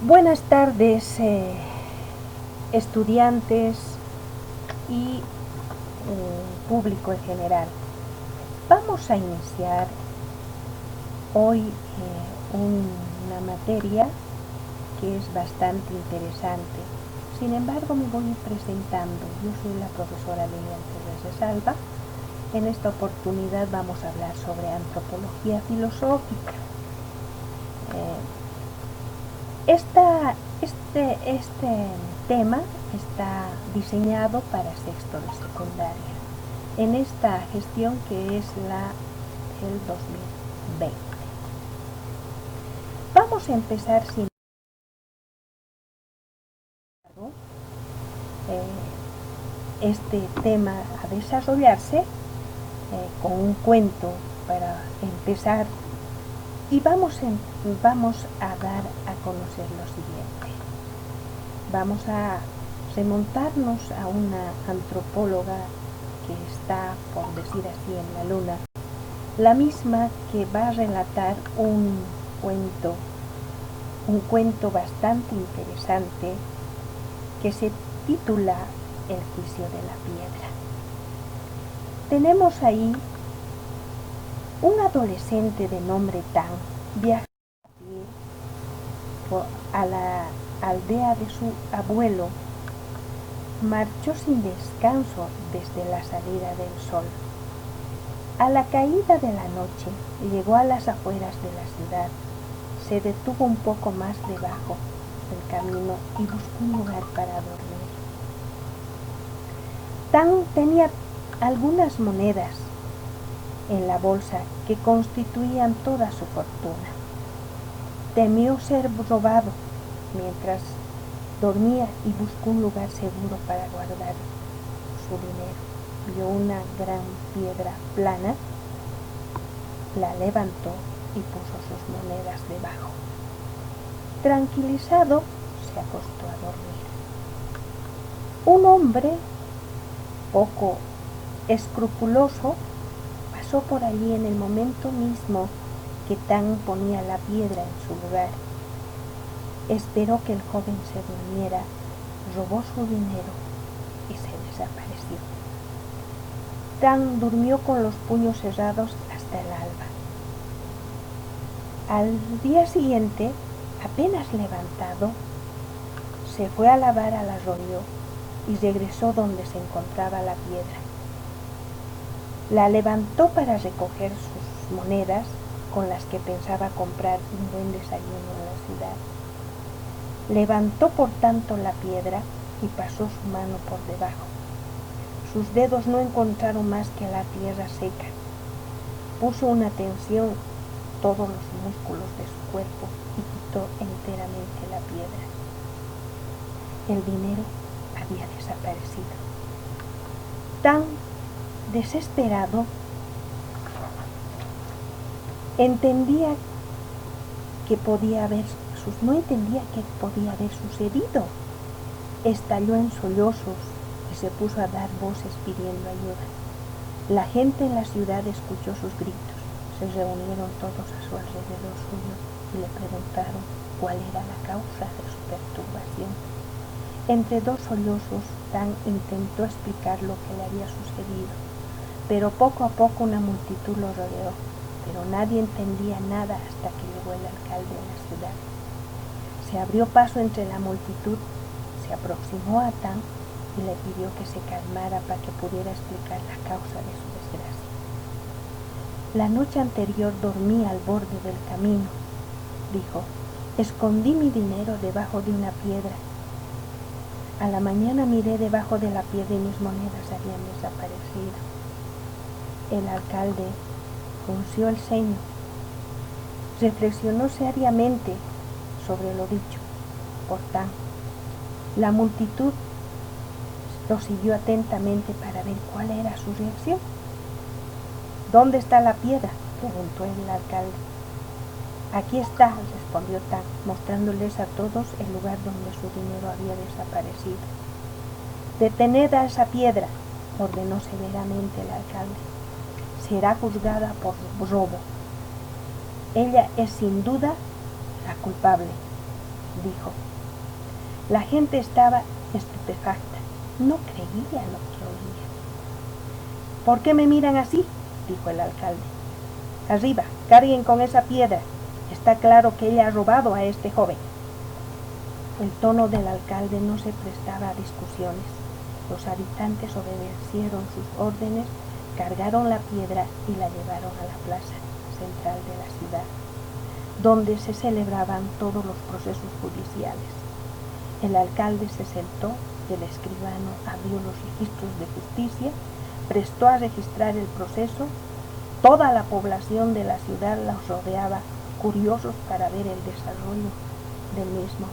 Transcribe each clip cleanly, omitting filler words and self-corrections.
Buenas tardes, estudiantes y público en general. Vamos a iniciar hoy una materia que es bastante interesante. Sin embargo, me voy presentando. Yo soy la profesora Lilian Torres de Salva. En esta oportunidad vamos a hablar sobre antropología filosófica. Este tema está diseñado para sexto de secundaria en esta gestión que es la del 2020. Vamos a empezar sin embargo este tema a desarrollarse con un cuento para empezar. Y vamos a dar a conocer lo siguiente. Vamos a remontarnos a una antropóloga que está, por decir así, en la luna, la misma que va a relatar un cuento bastante interesante que se titula El juicio de la piedra. Tenemos ahí un adolescente de nombre Tan viaja a la aldea de su abuelo. Marchó sin descanso desde la salida del sol. A la caída de la noche llegó a las afueras de la ciudad. Se detuvo un poco más debajo del camino y buscó un lugar para dormir. Tan tenía algunas monedas en la bolsa que constituían toda su fortuna. Temió ser robado mientras dormía y buscó un lugar seguro para guardar su dinero. Vio una gran piedra plana, la levantó y puso sus monedas debajo. Tranquilizado, se acostó a dormir. Un hombre poco escrupuloso pasó por allí en el momento mismo que Tan ponía la piedra en su lugar. Esperó que el joven se durmiera, robó su dinero y se desapareció. Tan durmió con los puños cerrados hasta el alba. Al día siguiente, apenas levantado, se fue a lavar al arroyo y regresó donde se encontraba la piedra. La levantó para recoger sus monedas con las que pensaba comprar un buen desayuno en la ciudad. Levantó por tanto la piedra y pasó su mano por debajo. Sus dedos no encontraron más que la tierra seca. Puso una tensión todos los músculos de su cuerpo y quitó enteramente la piedra. El dinero había desaparecido. Tan desesperado, no entendía qué podía haber sucedido. Estalló en sollozos y se puso a dar voces pidiendo ayuda. La gente en la ciudad escuchó sus gritos. Se reunieron todos a su alrededor suyo y le preguntaron cuál era la causa de su perturbación. Entre dos sollozos, Tan intentó explicar lo que le había sucedido, pero poco a poco una multitud lo rodeó, pero nadie entendía nada hasta que llegó el alcalde de la ciudad. Se abrió paso entre la multitud, se aproximó a Tan y le pidió que se calmara para que pudiera explicar la causa de su desgracia. La noche anterior dormí al borde del camino, dijo. Escondí mi dinero debajo de una piedra. A la mañana miré debajo de la piedra y mis monedas habían desaparecido. El alcalde frunció el ceño. Reflexionó seriamente sobre lo dicho por Tan. La multitud lo siguió atentamente para ver cuál era su reacción. ¿Dónde está la piedra?, preguntó el alcalde. Aquí está, respondió Tan, mostrándoles a todos el lugar donde su dinero había desaparecido. Detened a esa piedra, ordenó severamente el alcalde. Será juzgada por robo. Ella es sin duda la culpable. dijo. La gente estaba estupefacta, no creía lo que oía. ¿Por qué me miran así?, dijo el alcalde. Arriba, carguen con esa piedra. Está claro que ella ha robado a este joven. El tono del alcalde no se prestaba a discusiones. Los habitantes obedecieron sus órdenes, cargaron la piedra y la llevaron a la plaza central de la ciudad, donde se celebraban todos los procesos judiciales. El alcalde se sentó, el escribano abrió los registros de justicia, prestó a registrar el proceso. Toda la población de la ciudad los rodeaba, curiosos para ver el desarrollo del mismo.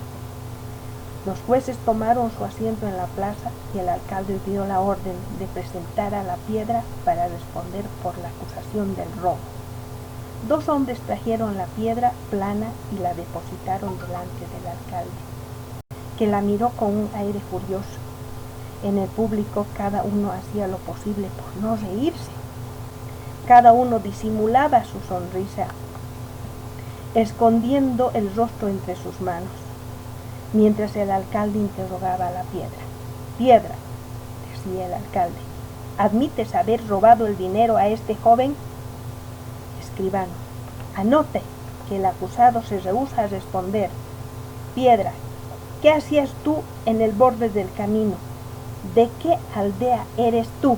Los jueces tomaron su asiento en la plaza y el alcalde dio la orden de presentar a la piedra para responder por la acusación del robo. 2 hombres trajeron la piedra plana y la depositaron delante del alcalde, que la miró con un aire furioso. En el público cada uno hacía lo posible por no reírse. Cada uno disimulaba su sonrisa, escondiendo el rostro entre sus manos, mientras el alcalde interrogaba a la piedra. Piedra, decía el alcalde, ¿admites haber robado el dinero a este joven? Escribano, anote que el acusado se rehúsa a responder. Piedra, ¿qué hacías tú en el borde del camino? ¿De qué aldea eres tú?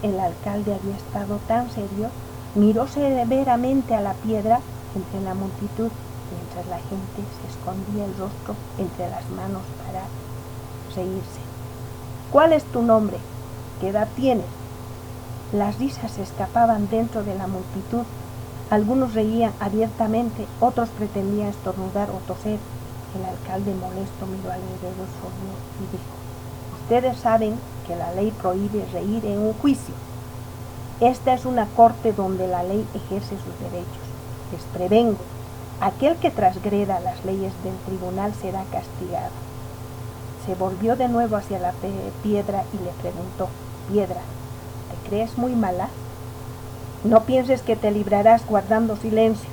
El alcalde había estado tan serio, miró severamente a la piedra entre la multitud, mientras la gente se escondía el rostro entre las manos para reírse. ¿Cuál es tu nombre? ¿Qué edad tienes? Las risas se escapaban dentro de la multitud. Algunos reían abiertamente, otros pretendían estornudar o toser. El alcalde molesto miró alrededor y dijo: ustedes saben que la ley prohíbe reír en un juicio. Esta es una corte donde la ley ejerce sus derechos. Les prevengo, aquel que transgreda las leyes del tribunal será castigado. Se volvió de nuevo hacia la piedra y le preguntó: Piedra, ¿te crees muy mala? No pienses que te librarás guardando silencio.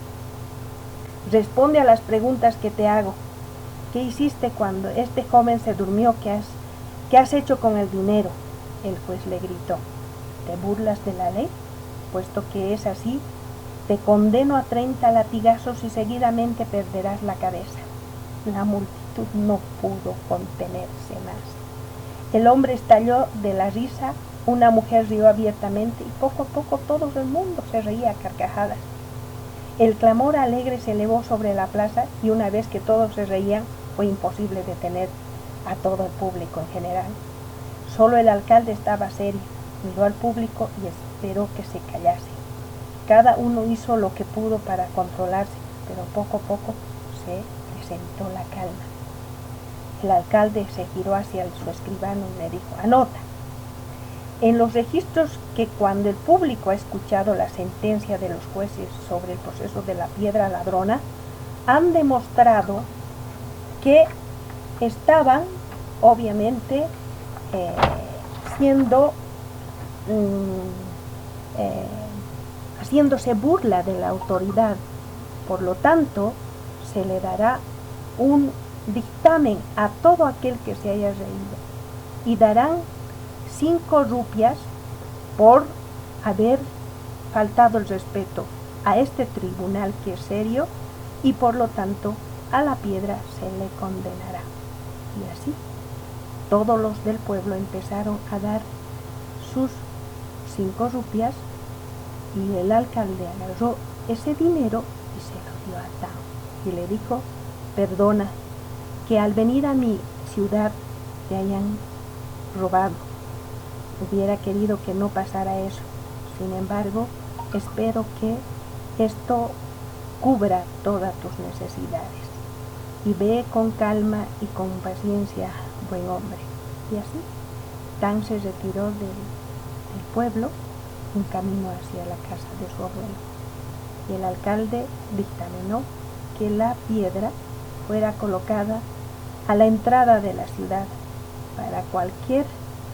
Responde a las preguntas que te hago. ¿Qué hiciste cuando este joven se durmió? ¿Qué has hecho con el dinero? El juez le gritó: ¿te burlas de la ley? Puesto que es así, te condeno a 30 latigazos y seguidamente perderás la cabeza. La multitud no pudo contenerse más. El hombre estalló de la risa, una mujer rió abiertamente y poco a poco todo el mundo se reía a carcajadas. El clamor alegre se elevó sobre la plaza y una vez que todos se reían, fue imposible detener a todo el público en general. Solo el alcalde estaba serio, miró al público y esperó que se callase. Cada uno hizo lo que pudo para controlarse, pero poco a poco se presentó la calma. El alcalde se giró hacia su escribano y le dijo: anota, en los registros que cuando el público ha escuchado la sentencia de los jueces sobre el proceso de la piedra ladrona, han demostrado que estaban, obviamente, haciéndose burla de la autoridad. Por lo tanto, se le dará un dictamen a todo aquel que se haya reído y darán 5 rupias por haber faltado el respeto a este tribunal que es serio, y por lo tanto a la piedra se le condenará. Y así todos los del pueblo empezaron a dar sus 5 rupias y el alcalde agarró ese dinero y se lo dio a Tao y le dijo: perdona que al venir a mi ciudad te hayan robado. Hubiera querido que no pasara eso. Sin embargo, espero que esto cubra todas tus necesidades. Y ve con calma y con paciencia, buen hombre. Y así, Tan se retiró del pueblo en camino hacia la casa de su abuelo. Y el alcalde dictaminó que la piedra fuera colocada a la entrada de la ciudad para cualquier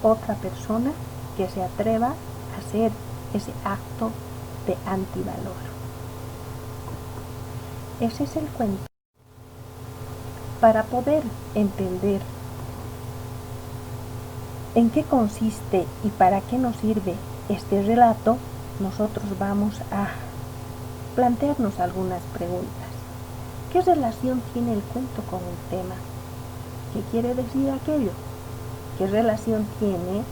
otra persona que se atreva a hacer ese acto de antivalor. Ese es el cuento. Para poder entender en qué consiste y para qué nos sirve este relato, nosotros vamos a plantearnos algunas preguntas. ¿Qué relación tiene el cuento con el tema? ¿Qué quiere decir aquello? ¿Qué relación tiene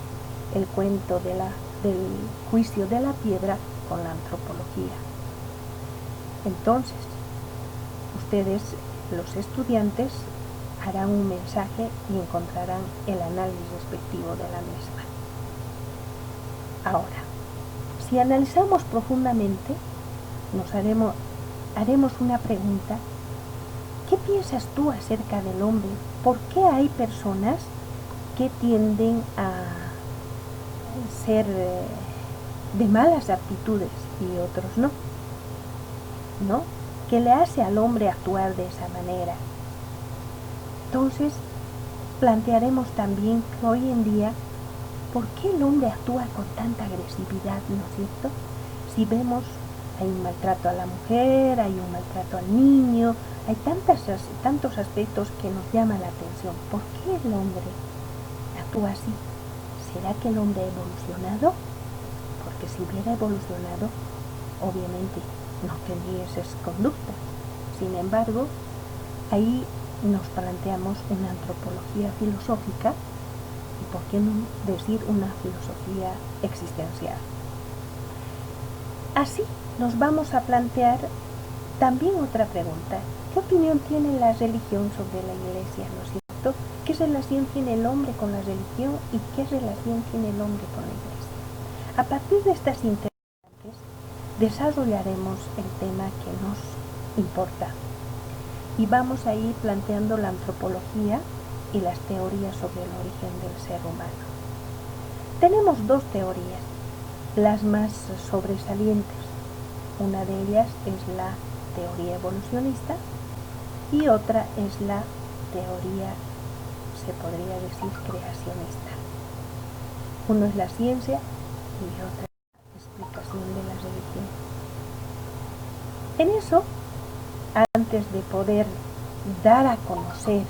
el cuento del juicio de la piedra con la antropología? Entonces, ustedes, los estudiantes, harán un mensaje y encontrarán el análisis respectivo de la misma. Ahora, si analizamos profundamente, haremos una pregunta. ¿Qué piensas tú acerca del hombre? ¿Por qué hay personas que tienden a ser de malas aptitudes y otros no? ¿No? ¿Qué le hace al hombre actuar de esa manera? Entonces, plantearemos también que hoy en día, ¿por qué el hombre actúa con tanta agresividad, no es cierto? Si vemos, hay un maltrato a la mujer, hay un maltrato al niño, hay tantos aspectos que nos llaman la atención. ¿Por qué el hombre actúa así? ¿Será que el hombre ha evolucionado? Porque si hubiera evolucionado, obviamente no tendría esas conductas. Sin embargo, ahí nos planteamos una antropología filosófica y por qué no decir una filosofía existencial. Así nos vamos a plantear también otra pregunta. ¿Qué opinión tiene la religión sobre la iglesia, no es cierto? ¿Qué relación tiene el hombre con la religión y qué relación tiene el hombre con la iglesia? A partir de estas interrogantes desarrollaremos el tema que nos importa. Y vamos a ir planteando la antropología y las teorías sobre el origen del ser humano. Tenemos dos teorías, las más sobresalientes. Una de ellas es la teoría evolucionista y otra es la teoría, se podría decir, creacionista. Uno es la ciencia y otra es la explicación de la religión. En eso, antes de poder dar a conocer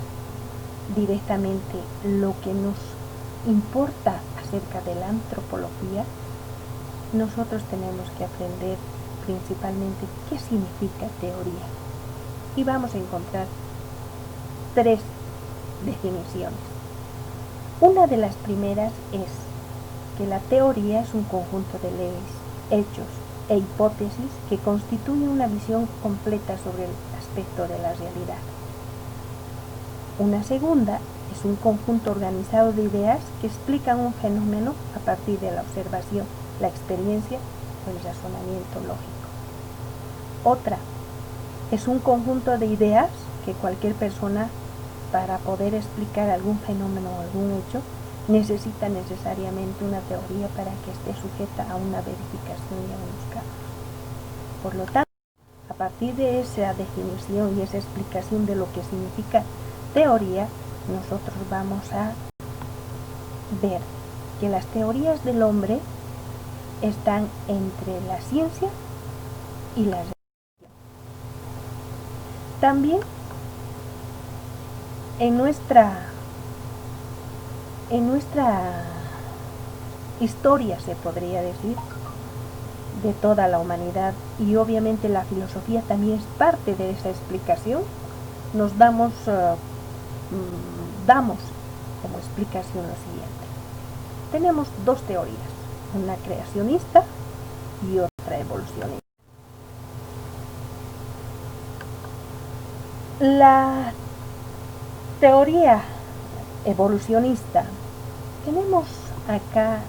directamente lo que nos importa acerca de la antropología, nosotros tenemos que aprender principalmente qué significa teoría. Y vamos a encontrar tres definiciones. Una de las primeras es que la teoría es un conjunto de leyes, hechos e hipótesis que constituyen una visión completa sobre el aspecto de la realidad. Una segunda es un conjunto organizado de ideas que explican un fenómeno a partir de la observación, la experiencia o el razonamiento lógico. Otra es un conjunto de ideas que cualquier persona, para poder explicar algún fenómeno o algún hecho, necesita necesariamente una teoría para que esté sujeta a una verificación y a unos cambios. Por lo tanto, a partir de esa definición y esa explicación de lo que significa teoría, nosotros vamos a ver que las teorías del hombre están entre la ciencia y la religión. También en nuestra historia, se podría decir, de toda la humanidad, y obviamente la filosofía también es parte de esa explicación, nos damos como explicación lo siguiente. Tenemos dos teorías, una creacionista y otra evolucionista. La teoría evolucionista, tenemos acá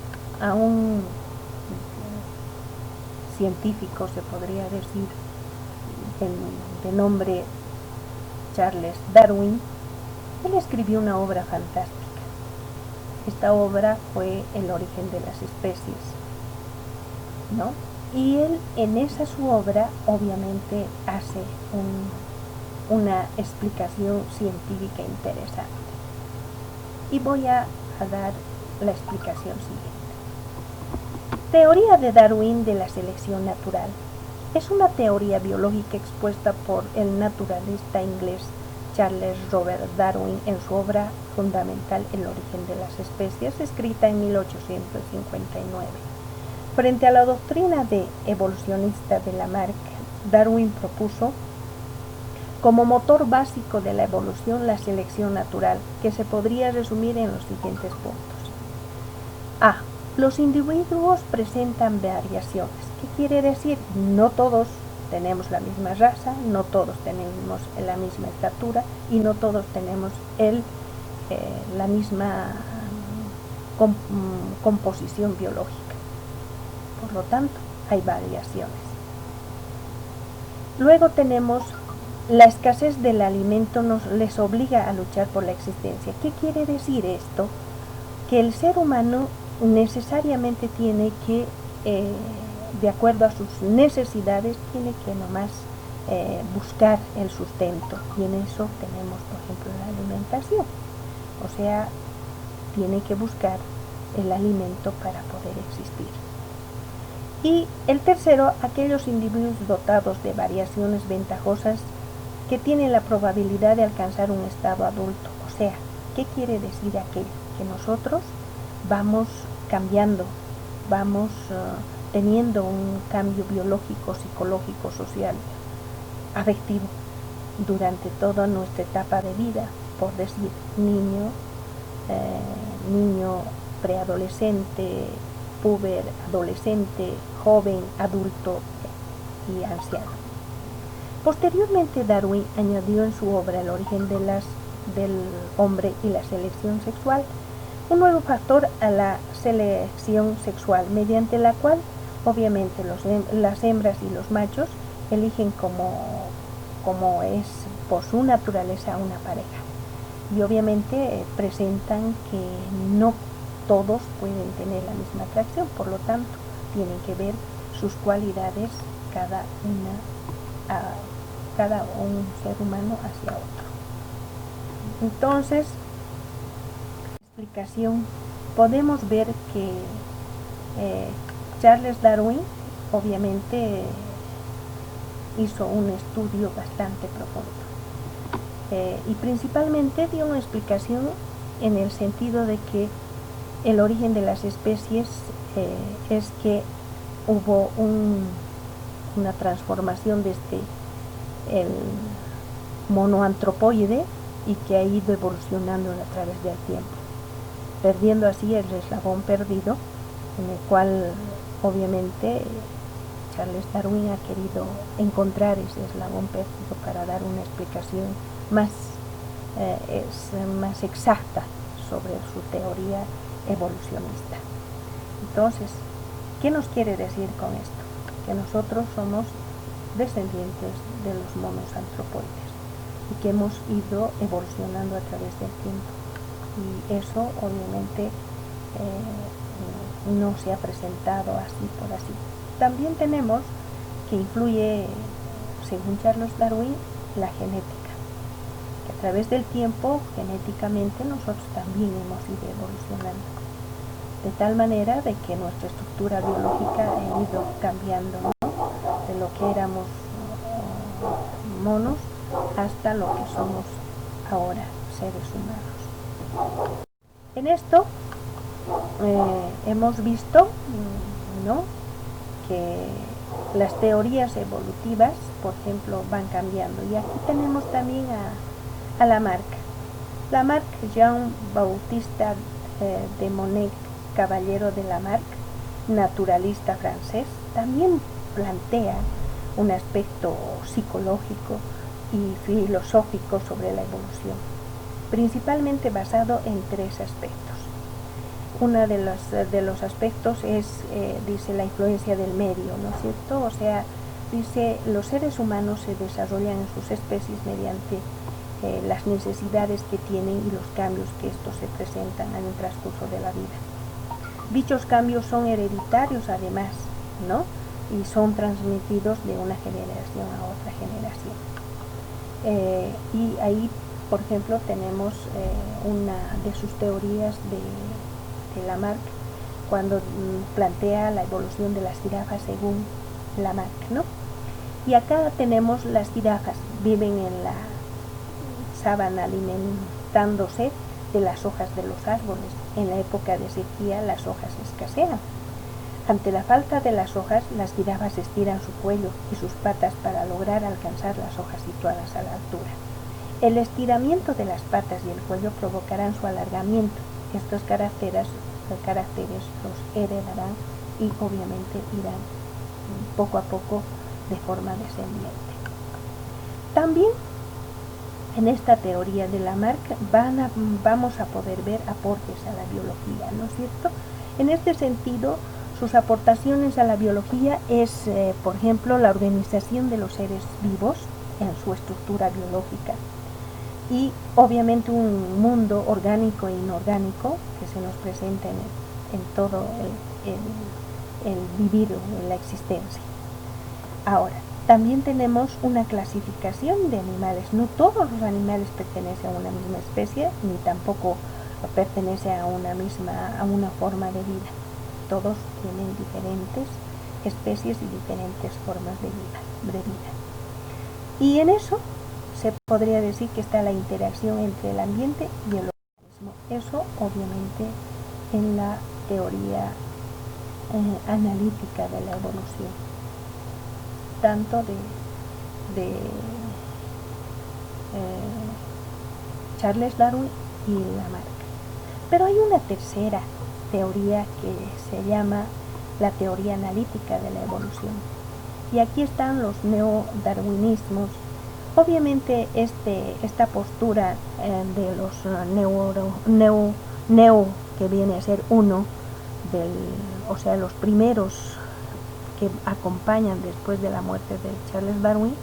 a un científico, se podría decir, de nombre Charles Darwin. Él escribió una obra fantástica. Esta obra fue El origen de las especies, ¿no? Y él en esa su obra obviamente hace una explicación científica interesante. Y voy a dar la explicación siguiente. Teoría de Darwin de la selección natural. Es una teoría biológica expuesta por el naturalista inglés Charles Robert Darwin en su obra fundamental El origen de las especies, escrita en 1859. Frente a la doctrina evolucionista de Lamarck, Darwin propuso como motor básico de la evolución la selección natural, que se podría resumir en los siguientes puntos. A. Los individuos presentan variaciones. ¿Qué quiere decir? No todos tenemos la misma raza, no todos tenemos la misma estatura y no todos tenemos la misma composición biológica. Por lo tanto, hay variaciones. Luego tenemos la escasez del alimento les obliga a luchar por la existencia. ¿Qué quiere decir esto? Que el ser humano necesariamente tiene que, de acuerdo a sus necesidades, tiene que nomás buscar el sustento. Y en eso tenemos, por ejemplo, la alimentación. O sea, tiene que buscar el alimento para poder existir. Y el tercero, aquellos individuos dotados de variaciones ventajosas que tienen la probabilidad de alcanzar un estado adulto. O sea, ¿qué quiere decir aquello? Que nosotros vamos cambiando, vamos teniendo un cambio biológico, psicológico, social, afectivo durante toda nuestra etapa de vida, por decir niño, preadolescente, puber, adolescente, joven, adulto y anciano. Posteriormente, Darwin añadió en su obra El origen del hombre y la selección sexual un nuevo factor a la selección sexual, mediante la cual obviamente las hembras y los machos eligen como es por su naturaleza una pareja. Y obviamente presentan que no todos pueden tener la misma atracción, por lo tanto tienen que ver sus cualidades cada un ser humano hacia otro. Entonces, explicación, podemos ver que Charles Darwin obviamente hizo un estudio bastante profundo y principalmente dio una explicación en el sentido de que el origen de las especies es que hubo una transformación desde el mono antropoide y que ha ido evolucionando a través del tiempo, perdiendo así el eslabón perdido, en el cual obviamente Charles Darwin ha querido encontrar ese eslabón perdido para dar una explicación más exacta sobre su teoría evolucionista. Entonces, ¿qué nos quiere decir con esto? Que nosotros somos descendientes de los monos antropoides y que hemos ido evolucionando a través del tiempo, y eso obviamente no se ha presentado así por así. También tenemos que influye, según Charles Darwin, la genética, que a través del tiempo genéticamente nosotros también hemos ido evolucionando, de tal manera de que nuestra estructura biológica ha ido cambiando, ¿no? De lo que éramos monos hasta lo que somos ahora, seres humanos. En esto hemos visto, ¿no?, que las teorías evolutivas, por ejemplo, van cambiando. Y aquí tenemos también a Lamarck. Lamarck, Jean-Baptiste de Monnet, caballero de Lamarck, naturalista francés, también plantea un aspecto psicológico y filosófico sobre la evolución, principalmente basado en tres aspectos. Uno de los aspectos es, dice, la influencia del medio, ¿no es cierto? O sea, dice, los seres humanos se desarrollan en sus especies mediante las necesidades que tienen y los cambios que estos se presentan en el transcurso de la vida. Dichos cambios son hereditarios además, ¿no?, y son transmitidos de una generación a otra generación. Y ahí, por ejemplo, tenemos una de sus teorías de Lamarck, cuando plantea la evolución de las jirafas según Lamarck, ¿no? Y acá tenemos las jirafas, viven en la comenzaban alimentándose de las hojas de los árboles. En la época de sequía las hojas escasean. Ante la falta de las hojas, las jirafas estiran su cuello y sus patas para lograr alcanzar las hojas situadas a la altura. El estiramiento de las patas y el cuello provocarán su alargamiento. Estos caracteres los heredarán y obviamente irán poco a poco de forma descendiente. También en esta teoría de Lamarck vamos a poder ver aportes a la biología, ¿no es cierto? En este sentido, sus aportaciones a la biología es, por ejemplo, la organización de los seres vivos en su estructura biológica y obviamente un mundo orgánico e inorgánico que se nos presenta en todo el vivir, en la existencia. Ahora, también tenemos una clasificación de animales. No todos los animales pertenecen a una misma especie, ni tampoco pertenecen a una forma de vida. Todos tienen diferentes especies y diferentes formas de vida. Y en eso se podría decir que está la interacción entre el ambiente y el organismo. Eso obviamente en la teoría analítica de la evolución, tanto de Charles Darwin y Lamarck. Pero hay una tercera teoría que se llama la teoría analítica de la evolución. Y aquí están los neodarwinismos. Obviamente esta postura de los neo que viene a ser uno, o sea, los primeros que acompañan después de la muerte de Charles Darwin,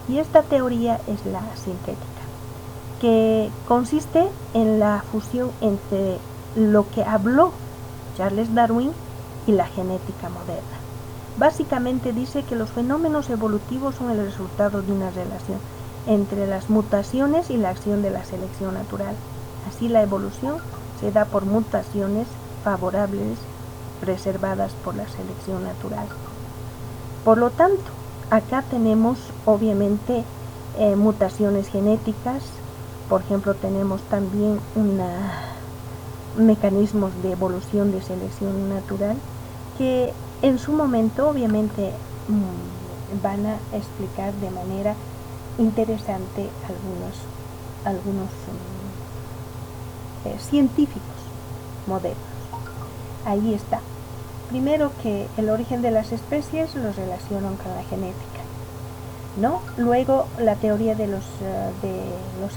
y esta teoría es la sintética, que consiste en la fusión entre lo que habló Charles Darwin y la genética moderna. Básicamente dice que los fenómenos evolutivos son el resultado de una relación entre las mutaciones y la acción de la selección natural. Así la evolución se da por mutaciones favorables preservadas por la selección natural. Por lo tanto, acá tenemos obviamente mutaciones genéticas. Por ejemplo, tenemos también mecanismos de evolución de selección natural que en su momento obviamente van a explicar de manera interesante algunos científicos modernos. Ahí está. Primero, que el origen de las especies los relacionan con la genética, ¿no? Luego la teoría de los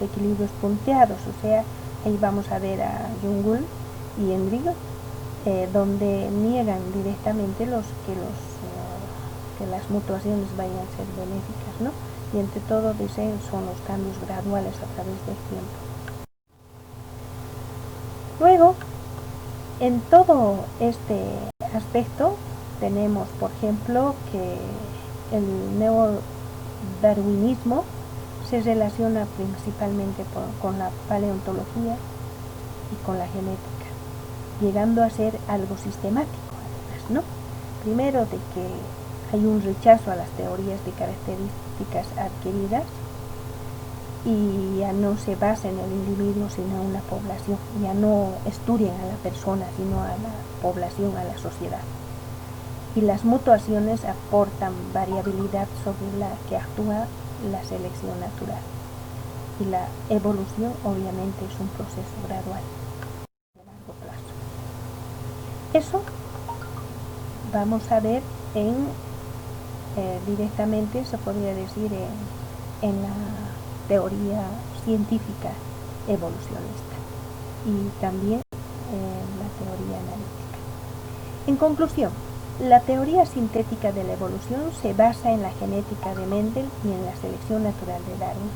equilibrios punteados, o sea, ahí vamos a ver a Jungul y Endrigo, donde niegan directamente que las mutaciones vayan a ser benéficas, ¿no? Y entre todo dicen son los cambios graduales a través del tiempo. Luego, en todo este aspecto tenemos, por ejemplo, que el neodarwinismo se relaciona principalmente con la paleontología y con la genética, llegando a ser algo sistemático, además, ¿no? Primero, de que hay un rechazo a las teorías de características adquiridas y ya no se basa en el individuo sino en la población, ya no estudian a la persona sino a la población, a la sociedad. Y las mutaciones aportan variabilidad sobre la que actúa la selección natural. Y la evolución obviamente es un proceso gradual de largo plazo. Eso vamos a ver directamente, se podría decir, en la teoría científica evolucionista y también la teoría analítica. En conclusión, la teoría sintética de la evolución se basa en la genética de Mendel y en la selección natural de Darwin,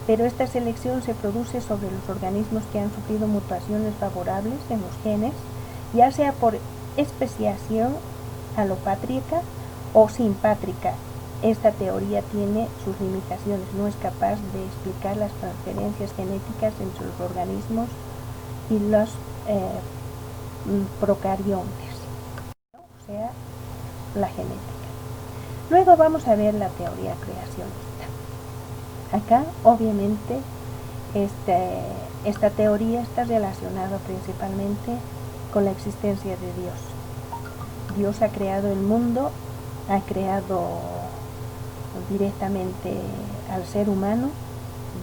pero esta selección se produce sobre los organismos que han sufrido mutaciones favorables en los genes, ya sea por especiación alopátrica o simpátrica. Esta teoría tiene sus limitaciones, no es capaz de explicar las transferencias genéticas entre los organismos y los procariontes, o sea, la genética. Luego vamos a ver la teoría creacionista. Acá, obviamente, Esta teoría está relacionada principalmente con la existencia de Dios. Dios ha creado el mundo, ha creado directamente al ser humano,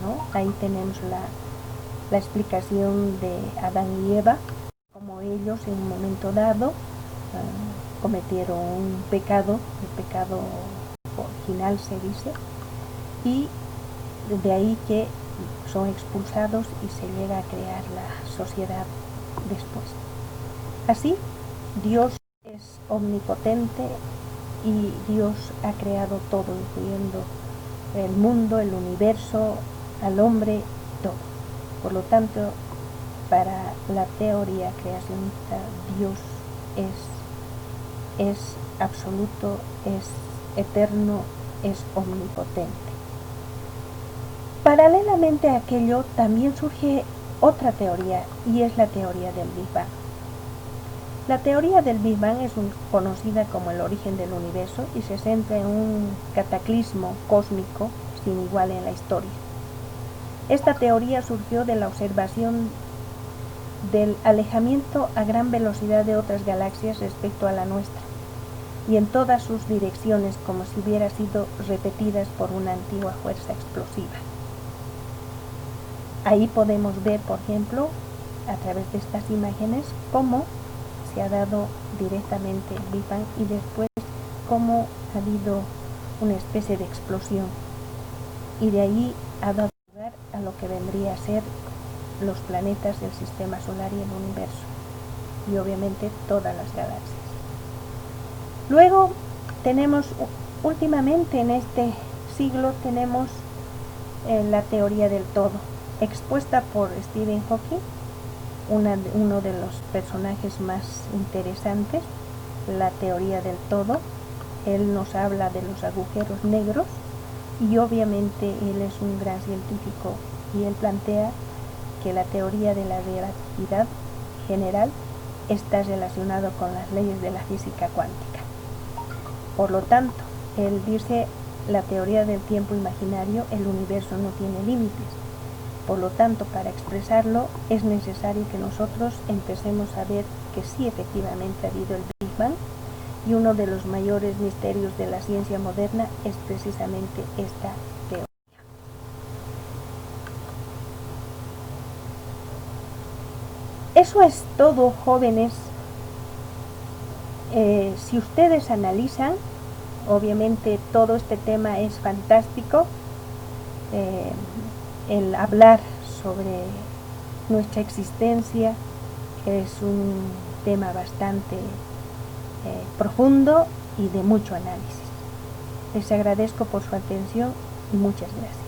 ¿no? Ahí tenemos la explicación de Adán y Eva, como ellos en un momento dado cometieron un pecado, el pecado original se dice, y de ahí que son expulsados y se llega a crear la sociedad después. Así, Dios es omnipotente y Dios ha creado todo, incluyendo el mundo, el universo, al hombre, todo. Por lo tanto, para la teoría creacionista, Dios es absoluto, es eterno, es omnipotente. Paralelamente a aquello, también surge otra teoría, y es la teoría del Big Bang. La teoría del Big Bang es conocida como el origen del universo y se centra en un cataclismo cósmico sin igual en la historia. Esta teoría surgió de la observación del alejamiento a gran velocidad de otras galaxias respecto a la nuestra, y en todas sus direcciones, como si hubiera sido repetidas por una antigua fuerza explosiva. Ahí podemos ver, por ejemplo, a través de estas imágenes, cómo se ha dado directamente el Big Bang y después cómo ha habido una especie de explosión, y de ahí ha dado lugar a lo que vendría a ser los planetas del sistema solar y el universo, y obviamente todas las galaxias. Luego tenemos, últimamente en este siglo, tenemos la teoría del todo, expuesta por Stephen Hawking, uno de los personajes más interesantes, la teoría del todo. Él nos habla de los agujeros negros y obviamente él es un gran científico y él plantea que la teoría de la relatividad general está relacionado con las leyes de la física cuántica. Por lo tanto, él dice, la teoría del tiempo imaginario, el universo no tiene límites. Por lo tanto, para expresarlo es necesario que nosotros empecemos a ver que sí, efectivamente ha habido el Big Bang, y uno de los mayores misterios de la ciencia moderna es precisamente esta teoría. Eso es todo, jóvenes. Si ustedes analizan, obviamente todo este tema es fantástico. El hablar sobre nuestra existencia es un tema bastante profundo y de mucho análisis. Les agradezco por su atención y muchas gracias.